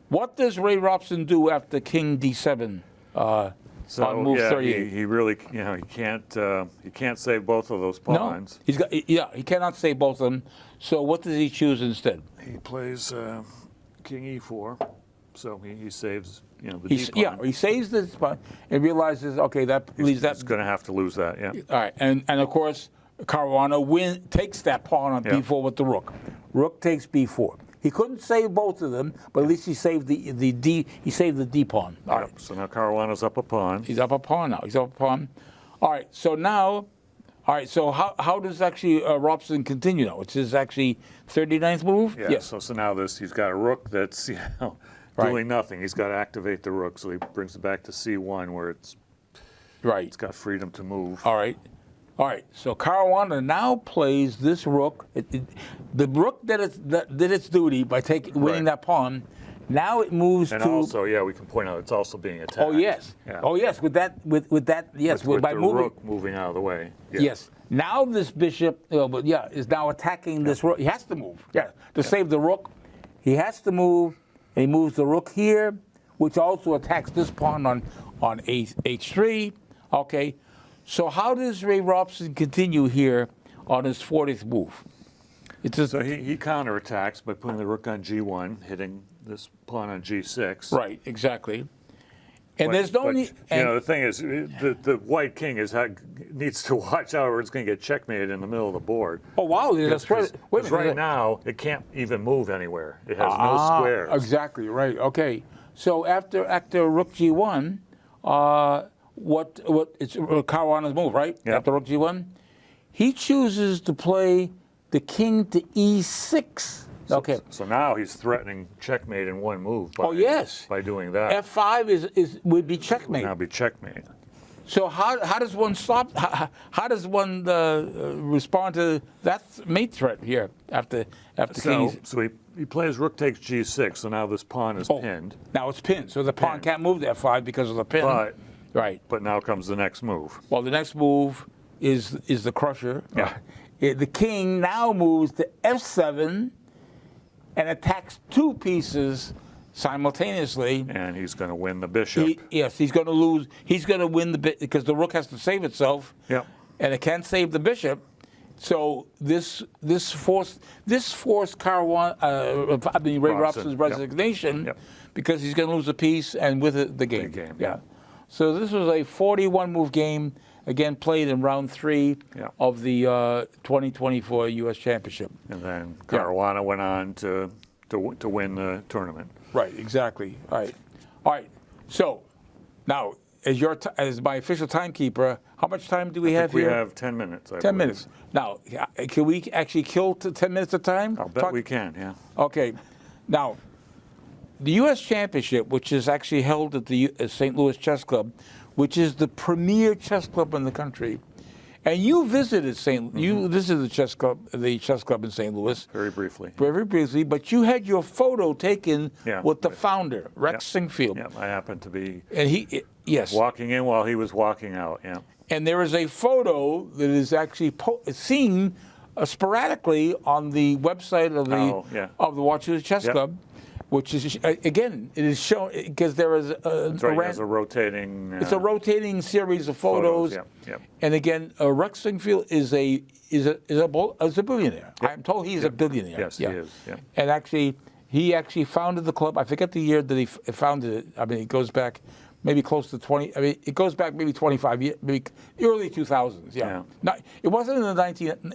what does Ray Robson do after king d7 on move 38? He really, he can't save both of those pawns. No, he cannot save both of them. So, what does he choose instead? He plays king e4, so he saves. The he saves this pawn and realizes, okay, that leaves that. He's going to have to lose that, yeah. All right, and of course, Caruana takes that pawn on b4 with the rook. Rook takes b4. He couldn't save both of them, but at least he saved the d. He saved the d pawn. All right. So now Caruana's up a pawn. He's up a pawn now. He's up a pawn. All right. So now, So how does actually Robson continue now? It's his actually 39th move. Yeah. So now he's got a rook that's doing nothing. He's got to activate the rook, so he brings it back to c1 where it's got freedom to move. All right. So Caruana now plays this rook. The rook did its duty by winning that pawn. Now it moves and to. And also, we can point out it's also being attacked. Oh yes. Yeah. Oh yes. With that. Yes. With by the moving. rook moving out of the way. Yeah. Yes. Now this bishop, is now attacking this rook. He has to move. To save the rook, he has to move. And he moves the rook here, which also attacks this pawn on h3. Okay. So how does Ray Robson continue here on his 40th move? So he counterattacks by putting the rook on g1, hitting this pawn on g6. Right, exactly. And there's no need. The thing is, the white king needs to watch out, or it's going to get checkmated in the middle of the board. Oh wow! That's right. Because right now it can't even move anywhere. It has no squares. Exactly right. Okay. So after rook g1, it's Caruana's move, right? Yep. After rook g1, he chooses to play the king to e6. Okay. So now he's threatening checkmate in one move. By doing that. F5 would be checkmate. Now be checkmate. So how does one stop? How does one respond to that mate threat here after king? So he plays rook takes g6. So now this pawn is pinned. Now it's pinned. So the pawn can't move to f5 because of the pin. But now comes the next move. Well, the next move is the crusher. Yeah. The king now moves to f7 and attacks two pieces simultaneously. And he's going to win the bishop. He's going to lose. He's going to win the bit because the rook has to save itself. Yep. And it can't save the bishop. So this forced Ray Robson's resignation because he's going to lose a piece and with it the game. Yeah. So this was a 41-move game, again played in round 3 of the 2024 U.S. Championship. And then Caruana went on to win the tournament. Right, exactly. All right. So now, as my official timekeeper, how much time do we have here? We have 10 minutes. 10 minutes. Now, can we actually kill 10 minutes of time? I'll bet we can, yeah. Okay. Now, the U.S. Championship, which is actually held at the St. Louis Chess Club, which is the premier chess club in the country, and you visited you visited the chess club in St. Louis very briefly, but you had your photo taken with the founder, Rex Sinquefield. Yeah, I happened to be walking in while he was walking out. Yeah, and there is a photo that is actually seen sporadically on the website of the Washington Chess Club. Which is again, it is shown because there is it's a rotating. It's a rotating series of photos. And again, Rex Sinquefield is a billionaire. I'm told he's a billionaire. Yes, he is. Yeah. And actually, he founded the club. I forget the year that he founded it. I mean, it goes back maybe close to 20. I mean, it goes back maybe 25 years, maybe early 2000s. Yeah. It wasn't in the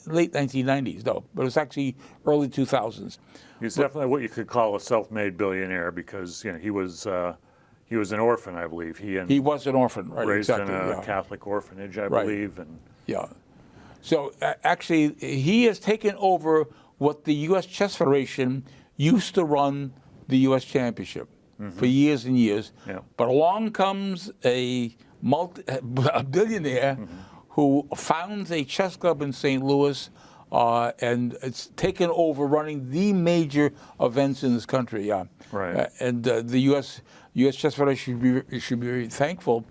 late 1990s, though, but it was actually early 2000s. He's definitely what you could call a self-made billionaire because he was an orphan, I believe. He was an orphan, right? Raised in a Catholic orphanage, I believe, and So actually, he has taken over what the U.S. Chess Federation used to run the U.S. Championship for years and years. Yeah. But along comes a billionaire who founds a chess club in St. Louis. And it's taken over running the major events in this country. Right. And the U.S. Chess Federation should be very thankful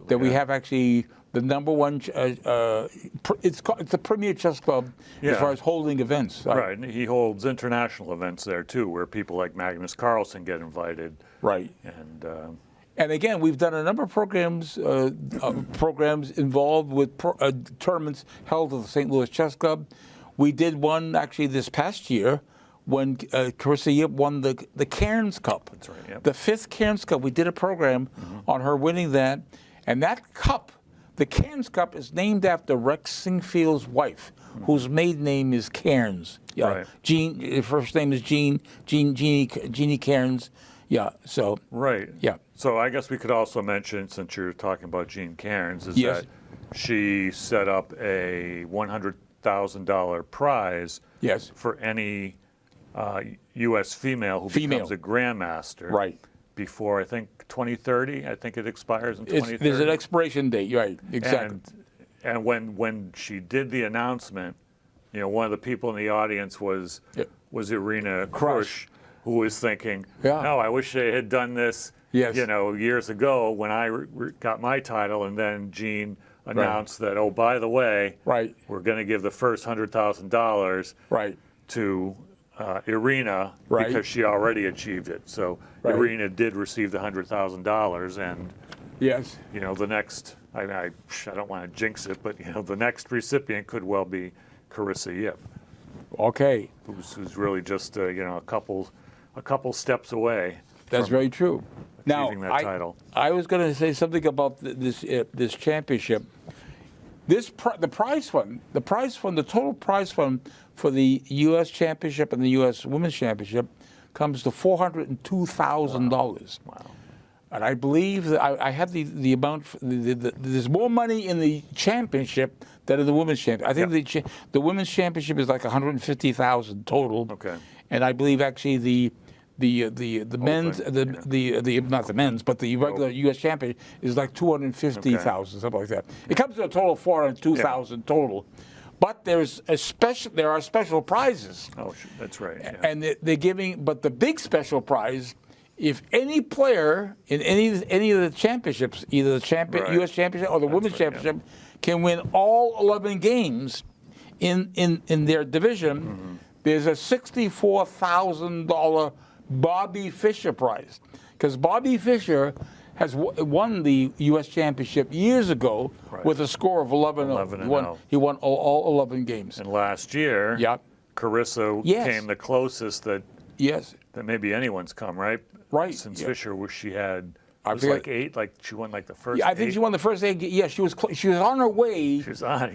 that we have actually the number one. It's the premier chess club as far as holding events. Right. And he holds international events there too, where people like Magnus Carlsen get invited. Right. And again, we've done a number of programs involved with tournaments held at the St. Louis Chess Club. We did one actually this past year when Carissa Yip won the Cairns Cup. That's right. Yep. The 5th Cairns Cup. We did a program on her winning that. And that cup, the Cairns Cup, is named after Rex Sinquefield's wife, whose maiden name is Cairns. Yeah. Right. Jean, her first name is Jeannie Cairns. Yeah. So. Right. Yeah. So I guess we could also mention, since you're talking about Jean Cairns, is that she set up a $100,000 prize for any U.S. female who becomes a grandmaster before, I think, 2030. I think it expires in 2030. There's an expiration date, right? Exactly. And when she did the announcement, one of the people in the audience was Irina Krush, who was thinking, no, I wish they had done this, years ago when I got my title, and then Jean announced that, oh, by the way, we're going to give the first $100,000 to Irina because she already achieved it. So Irina did receive the $100,000, and the next, I don't want to jinx it, but the next recipient could well be Carissa Yip. Okay. Who's really just a couple steps away. That's very true. Now, that title. I was going to say something about this championship. The prize fund, the total prize fund for the U.S. Championship and the U.S. Women's Championship comes to $402,000. Wow. And I believe that I have the amount. There's more money in the championship than in the women's championship. I think the women's championship is like $150,000 total. Okay. And I believe actually the men's not the men's but the regular U.S. champion is like $250,000, something like that. It comes to a total of $402,000 total. But there are special prizes. Oh, that's right. Yeah. And they're giving, but the big special prize, if any player in any of the championships, either the U.S. Championship or the Women's Championship, can win all 11 games in their division, there's a $64,000 Bobby Fischer prize. Because Bobby Fischer has won the U.S. Championship years ago with a score of 11-0. He won all 11 games. And last year, Carissa came the closest that maybe anyone's come, right? Right. Since Fisher, where she had, it was like 8, like she won like the first 8. I think she won the first 8. Yeah, she was on her way. She was on,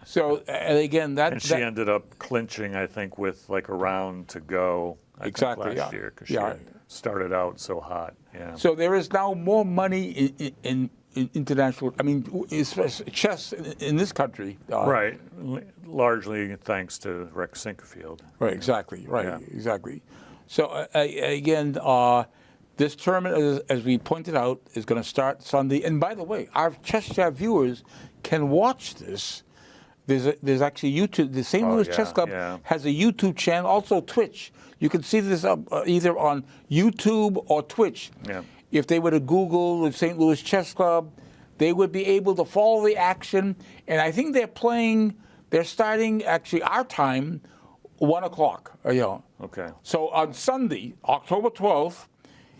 So, and again, and she ended up clinching, I think, with like a round to go. Exactly, last year, because she had started out so hot. Yeah. So there is now more money in international. I mean, chess in this country. Right, largely thanks to Rex Sinkerfield. Right, exactly. Right, exactly. So again, this tournament, as we pointed out, is going to start Sunday. And by the way, our Chess Chat viewers can watch this. There's actually YouTube. The St. Louis Chess Club has a YouTube channel, also Twitch. You can see this up either on YouTube or Twitch. Yeah. If they were to Google the St. Louis Chess Club, they would be able to follow the action. And I think they're starting actually our time, 1 o'clock. Okay. So on Sunday, October 12th,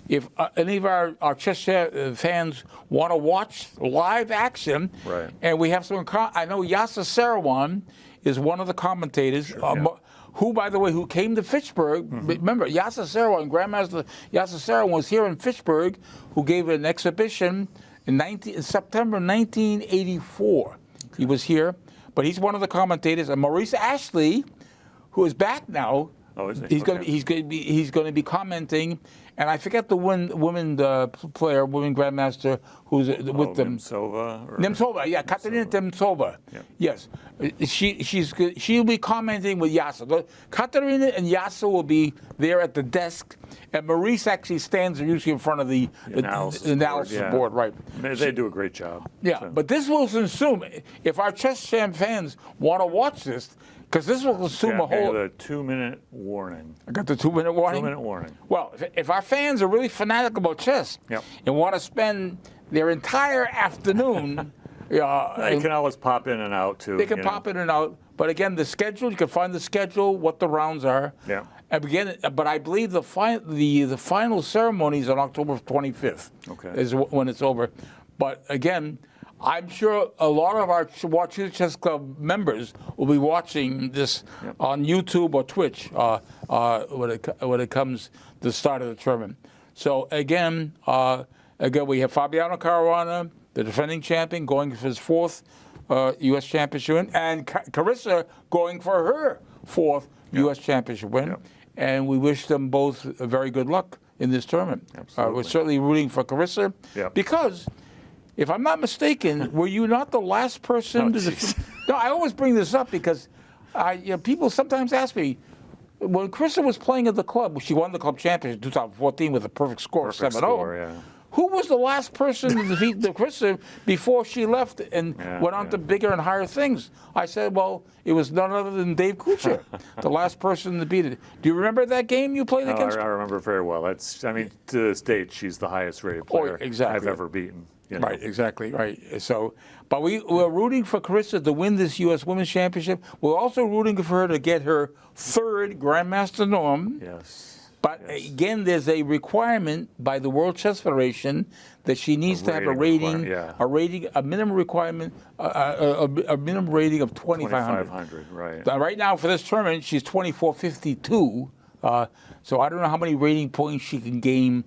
if any of our Chess Chat fans want to watch live action, and we have some, I know Yasser Seirawan is one of the commentators, who, by the way, who came to Fitchburg. Remember, Yasser Seirawan, Grandmaster Yasser Seirawan was here in Fitchburg, who gave an exhibition in September 1984. He was here, but he's one of the commentators. And Maurice Ashley, who is back now, he's going to be commenting. And I forget the woman player, woman grandmaster who's with them. Nemtsova? Katerina Nemtsova. Yeah. Yes, she'll be commenting with Yasser. Katerina and Yasser will be there at the desk, and Maurice actually stands usually in front of the analysis board. Right. They do a great job. Yeah, but this will consume. If our Chess Champ fans want to watch this, because this will consume a whole. I got a 2-minute warning. I got the 2-minute warning? 2-minute warning. Well, if our fans are really fanatic about chess and want to spend their entire afternoon. They can always pop in and out, too. They can pop in and out. But again, the schedule, you can find the schedule, what the rounds are. Yeah. And again, but I believe the final ceremony is on October 25th. Okay. Is when it's over. But again, I'm sure a lot of our Watch Chess Club members will be watching this on YouTube or Twitch when it comes to the start of the tournament. So again, we have Fabiano Caruana, the defending champion, going for his 4th U.S. championship win, and Carissa going for her 4th U.S. championship win. And we wish them both very good luck in this tournament. We're certainly rooting for Carissa because, if I'm not mistaken, were you not the last person to defeat? No, I always bring this up because people sometimes ask me, when Carissa was playing at the club, she won the club championship in 2014 with a perfect score of 7-0. Who was the last person to defeat Carissa before she left and went on to bigger and higher things? I said, well, it was none other than Dave Kuchar, the last person to beat it. Do you remember that game you played against? I remember very well. To this date, she's the highest rated player I've ever beaten. Right, exactly, right. So, but we're rooting for Carissa to win this U.S. Women's Championship. We're also rooting for her to get her 3rd Grandmaster norm. Yes. But again, there's a requirement by the World Chess Federation that she needs to have a rating, a minimum requirement, a minimum rating of 2,500. 2,500, right. Right now, for this tournament, she's 2,452. So I don't know how many rating points she can gain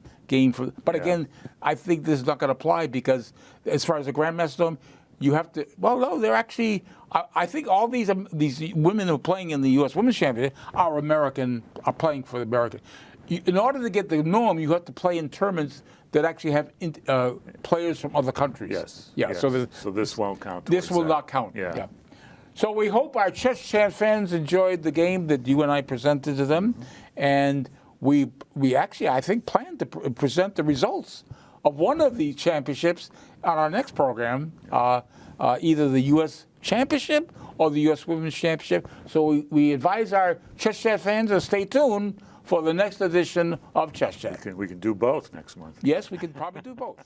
for. But again, I think this is not going to apply because as far as the Grandmaster, you have to. Well, no, they're actually. I think all these women who are playing in the U.S. Women's Championship are playing for the American. In order to get the norm, you have to play in tournaments that actually have players from other countries. Yes. Yeah. Yes. So this won't count. This will not count. Yeah. So we hope our Chess Chat fans enjoyed the game that you and I presented to them, and we actually, I think, plan to present the results of one of the championships on our next program, either the U.S. Championship or the U.S. Women's Championship. So we advise our Chess Chat fans to stay tuned for the next edition of Chess Chat. We can do both next month. Yes, we can probably do both.